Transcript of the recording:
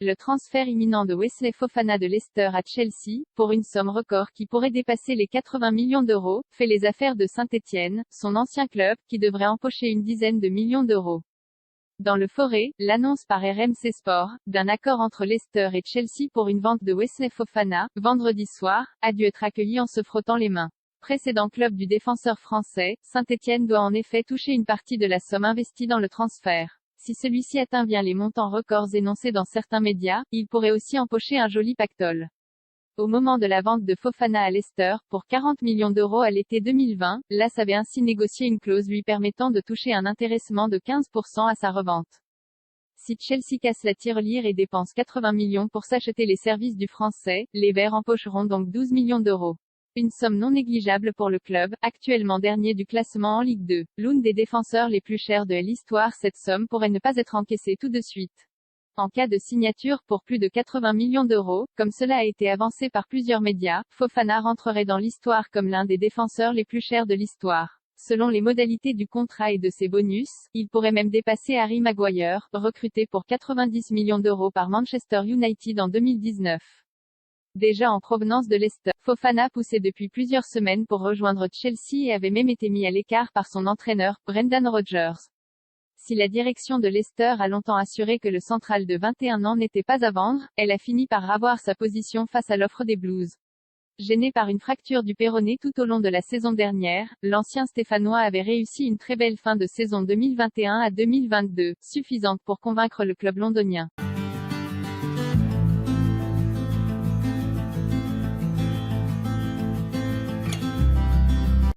Le transfert imminent de Wesley Fofana de Leicester à Chelsea, pour une somme record qui pourrait dépasser les 80 millions d'euros, fait les affaires de Saint-Étienne, son ancien club, qui devrait empocher une dizaine de millions d'euros. Dans le Forêt, l'annonce par RMC Sport, d'un accord entre Leicester et Chelsea pour une vente de Wesley Fofana, vendredi soir, a dû être accueillie en se frottant les mains. Précédent club du défenseur français, Saint-Étienne doit en effet toucher une partie de la somme investie dans le transfert. Si celui-ci atteint bien les montants records énoncés dans certains médias, il pourrait aussi empocher un joli pactole. Au moment de la vente de Fofana à Leicester, pour 40 millions d'euros à l'été 2020, l'AS avait ainsi négocié une clause lui permettant de toucher un intéressement de 15% à sa revente. Si Chelsea casse la tirelire et dépense 80 millions pour s'acheter les services du Français, les Verts empocheront donc 12 millions d'euros. Une somme non négligeable pour le club, actuellement dernier du classement en Ligue 2. L'un des défenseurs les plus chers de l'histoire, cette somme pourrait ne pas être encaissée tout de suite. En cas de signature pour plus de 80 millions d'euros, comme cela a été avancé par plusieurs médias, Fofana rentrerait dans l'histoire comme l'un des défenseurs les plus chers de l'histoire. Selon les modalités du contrat et de ses bonus, il pourrait même dépasser Harry Maguire, recruté pour 90 millions d'euros par Manchester United en 2019. Déjà en provenance de Leicester, Fofana poussait depuis plusieurs semaines pour rejoindre Chelsea et avait même été mis à l'écart par son entraîneur, Brendan Rodgers. Si la direction de Leicester a longtemps assuré que le central de 21 ans n'était pas à vendre, elle a fini par avoir sa position face à l'offre des Blues. Gêné par une fracture du péroné tout au long de la saison dernière, l'ancien Stéphanois avait réussi une très belle fin de saison 2021 à 2022, suffisante pour convaincre le club londonien.